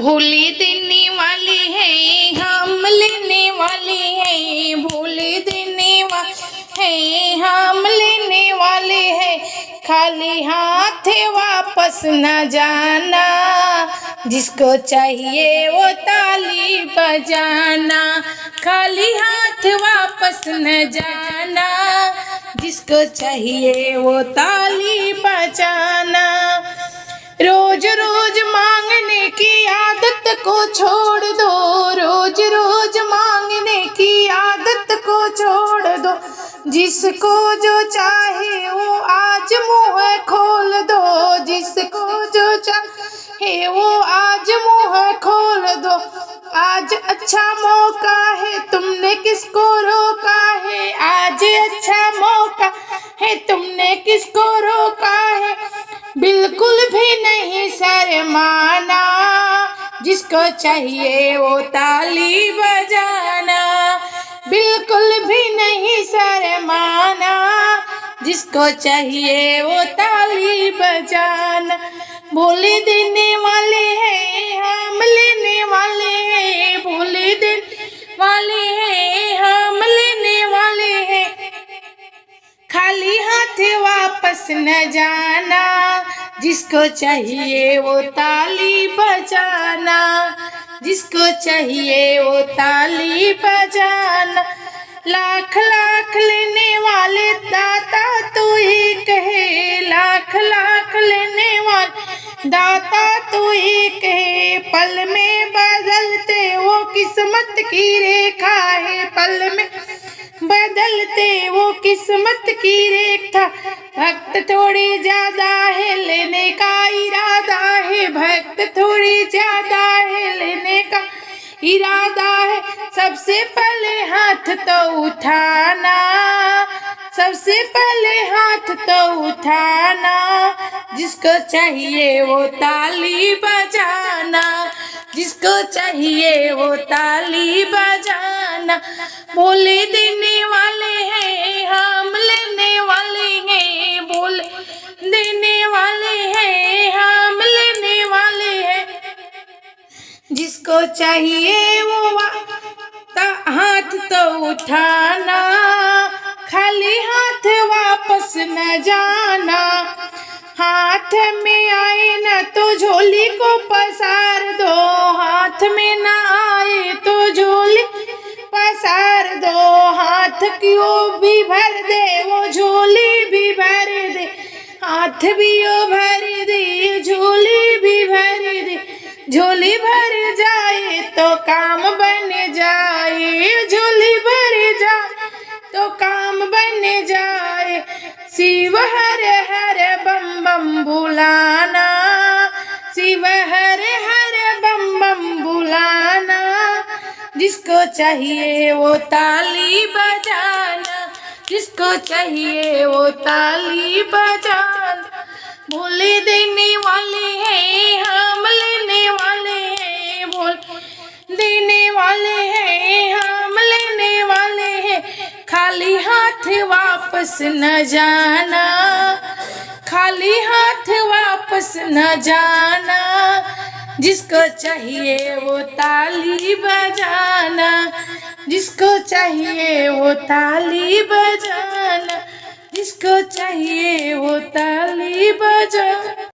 भोले देने वाले हैं हम लेने वाले हैं, भोले देने वाले हैं हम लेने वाले हैं। खाली हाथ वापस न जाना, जिसको चाहिए वो ताली बजाना। खाली हाथ वापस न जाना, जिसको चाहिए वो ताली बजाना। रोज रोज मांगने की आदत को छोड़ दो, रोज रोज मांगने की आदत को छोड़ दो। जिसको जो चाहे वो आज मुँह खोल दो, जिसको जो चाहे वो आज मुँह खोल दो। आज अच्छा मौका है, तुमने किसको रोका है? आज अच्छा मौका है, तुमने किसको रोका है? बिल्कुल भी नहीं शर्माना, जिसको चाहिए वो ताली बजाना। बिल्कुल भी नहीं शर्माना, जिसको चाहिए वो ताली बजाना। भोले देने वाले हैं हम लेने वाले हैं, भोले देने वाले हैं हम लेने वाले हैं। खाली हाथ वापस न जाना, जिसको चाहिए वो ताली बजाना, जिसको चाहिए वो ताली बजाना। लाख लाख लेने वाले दाता तू एक है, लाख लाख लेने वाले दाता तू एक है। पल में बदलते वो किस्मत की रेखा है, पल में बदलते वो किस्मत की रेखा। भक्त थोड़ी ज्यादा है, लेने का इरादा है, भक्त थोड़ी ज्यादा है, लेने का इरादा है। सबसे पहले हाथ तो उठाना, सबसे पहले हाथ तो उठाना, जिसको चाहिए वो ताली बजाना, जिसको चाहिए वो ताली बजाना। भोले देने वाले हैं हम लेने वाले हैं, भोले देने वाले हैं हम लेने वाले हैं। जिसको चाहिए वो हाथ तो उठाना, खाली हाथ वापस न जाना। हाथ में आए न तो झोली को पसार दो, हाथ में न आए तो झोली पसार दो। हाथ की वो भी भर दे, वो झोली भी भर दे, हाथ भी वो भर दे, झोली भी भर दे। झोली भर जाए तो काम बन जाए, झोली भर जाए तो काम बन जाए। शिव हर हर बम बम बुलाना, शिव हर हर बम बम बुलाना। जिसको चाहिए वो ताली बजाना, जिसको चाहिए वो ताली बजाना। भोले देने वाले हैं हम लेने वाले हैं, भोले देने वाले हैं हम लेने वाले हैं। खाली हाथ वापस न जाना, खाली हाथ वापस न जाना। जिसको चाहिए वो ताली बजाना, जिसको चाहिए वो ताली बजाना, जिसको चाहिए वो ताली बजाना।